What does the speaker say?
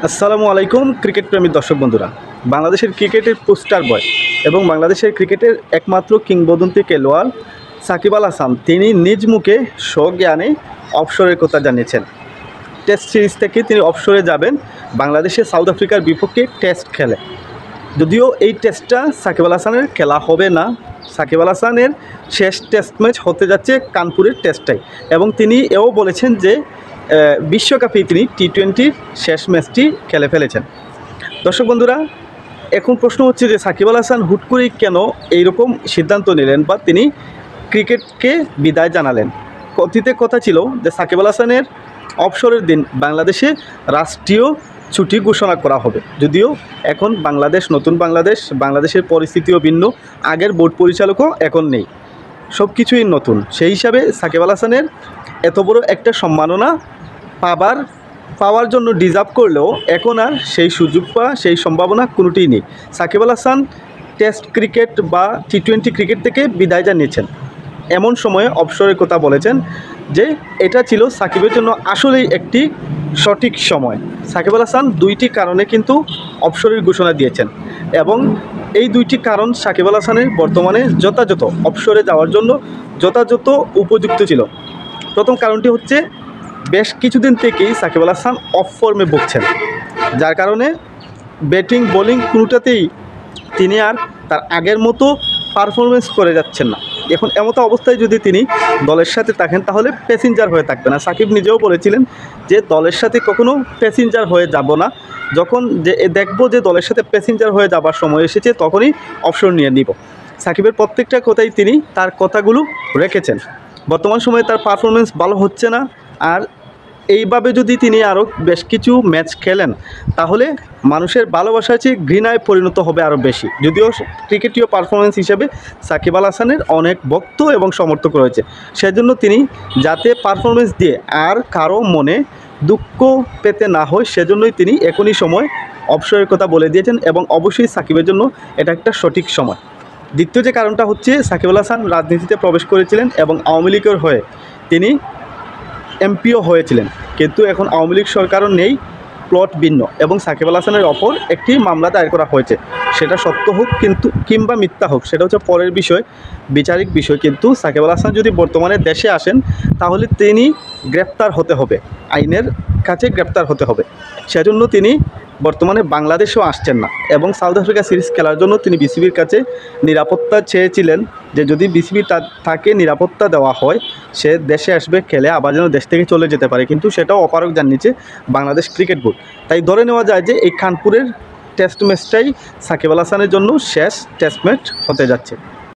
আসসালামু আলাইকুম ক্রিকেট প্রেমী দর্শক বন্ধুরা। বাংলাদেশের ক্রিকেটের পোস্টার বয় এবং বাংলাদেশের ক্রিকেটের একমাত্র কিংবদন্তি খেলোয়াড় সাকিব আল হাসান তিনি নিজ মুখে সজ্ঞানে অবসরের কথা জানিয়েছেন। টেস্ট সিরিজ থেকে তিনি অবসরে যাবেন বাংলাদেশে সাউথ আফ্রিকার বিপক্ষে টেস্ট খেলে। যদিও এই টেস্টটা সাকিব আল হাসানের খেলা হবে না, সাকিব আল হাসানের শেষ টেস্ট ম্যাচ হতে যাচ্ছে কানপুরের টেস্টটাই, এবং তিনি এও বলেছেন যে বিশ্বকাপেই তিনি টি-20 শেষ ম্যাচটি খেলে ফেলেছেন। দর্শক বন্ধুরা, এখন প্রশ্ন হচ্ছে যে সাকিব আল হাসান হুট করেই কেন এইরকম সিদ্ধান্ত নিলেন বা তিনি ক্রিকেটকে বিদায় জানালেন। অতীতে কথা ছিল যে সাকিব আল হাসানের অবসরের দিন বাংলাদেশে রাষ্ট্রীয় ছুটি ঘোষণা করা হবে। যদিও এখন বাংলাদেশ নতুন বাংলাদেশের পরিস্থিতিও ভিন্ন, আগের বোর্ড পরিচালকও এখন নেই, সব কিছুই নতুন। সেই হিসাবে সাকিব আল হাসানের এত বড় একটা সম্মাননা পাওয়ার জন্য ডিজার্ভ করলেও এখন আর সেই সুযোগ বা সেই সম্ভাবনা কোনোটিই নেই। সাকিব আল হাসান টেস্ট ক্রিকেট বা টি-20 ক্রিকেট থেকে বিদায় জানিয়েছেন। এমন সময়ে অবসরের কথা বলেছেন যে এটা ছিল সাকিবের জন্য আসলেই একটি সঠিক সময়। সাকিব আল হাসান দুইটি কারণে কিন্তু অবসরের ঘোষণা দিয়েছেন, এবং এই দুইটি কারণ সাকিব আল হাসানের বর্তমানে যথাযথ অবসরে যাওয়ার জন্য যথাযথ উপযুক্ত ছিল। প্রথম কারণটি হচ্ছে বেশ কিছুদিন থেকেই সাকিব আল হাসান অফ ফর্মে ভুগছেন, যার কারণে ব্যাটিং বোলিং কোনোটাতেই তিনি আর তার আগের মতো পারফরমেন্স করে যাচ্ছেন না। এখন এমতো অবস্থায় যদি তিনি দলের সাথে থাকেন তাহলে প্যাসেঞ্জার হয়ে থাকবে না। সাকিব নিজেও বলেছিলেন যে দলের সাথে কখনো প্যাসেঞ্জার হয়ে যাব না, যখন দেখব যে দলের সাথে প্যাসেঞ্জার হয়ে যাবার সময় এসেছে তখনই অবসর নিয়ে নিব। সাকিবের প্রত্যেকটা কথাই তিনি তার কথাগুলো রেখেছেন। বর্তমান সময়ে তার পারফরমেন্স ভালো হচ্ছে না, আর এইভাবে যদি তিনি আরও বেশ কিছু ম্যাচ খেলেন তাহলে মানুষের ভালোবাসার চেয়ে ঘৃণায় পরিণত হবে আরও বেশি। যদিও ক্রিকেটীয় পারফরমেন্স হিসেবে সাকিব আল হাসানের অনেক ভক্ত এবং সমর্থক রয়েছে, সেজন্য তিনি যাতে পারফরমেন্স দিয়ে আর কারো মনে দুঃখ পেতে না হয় সেজন্যই তিনি এখনই সময় অবসরের কথা বলে দিয়েছেন, এবং অবশ্যই সাকিবের জন্য এটা একটা সঠিক সময়। দ্বিতীয় যে কারণটা হচ্ছে সাকিব আল হাসান রাজনীতিতে প্রবেশ করেছিলেন এবং আওয়ামী লীগের হয়ে তিনি এমপিও হয়েছিলেন, কিন্তু এখন আওয়ামী লীগ সরকারও নেই, প্লট ভিন্ন, এবং সাকিব আল হাসানের ওপর একটি মামলা দায়ের করা হয়েছে। সেটা সত্য হোক কিংবা মিথ্যা হোক সেটা হচ্ছে পরের বিষয়, বিচারিক বিষয়। কিন্তু সাকিব আল হাসান যদি বর্তমানে দেশে আসেন তাহলে তিনি গ্রেপ্তার হতে হবে, আইনের কাছে গ্রেপ্তার হতে হবে। সেজন্য তিনি বর্তমানে বাংলাদেশেও আসছেন না, এবং সাউথ আফ্রিকা সিরিজ খেলার জন্য তিনি বিসিবির কাছে নিরাপত্তা চেয়েছিলেন যে যদি বিসিবি তাকে নিরাপত্তা দেওয়া হয় সে দেশে আসবে, খেলে আবার যেন দেশ থেকে চলে যেতে পারে, কিন্তু সেটাও অপারগ জানিয়েছে বাংলাদেশ ক্রিকেট বোর্ড। তাই ধরে নেওয়া যায় যে এই কানপুরের টেস্ট ম্যাচটাই সাকিব আল হাসানের জন্য শেষ টেস্ট ম্যাচ হতে যাচ্ছে।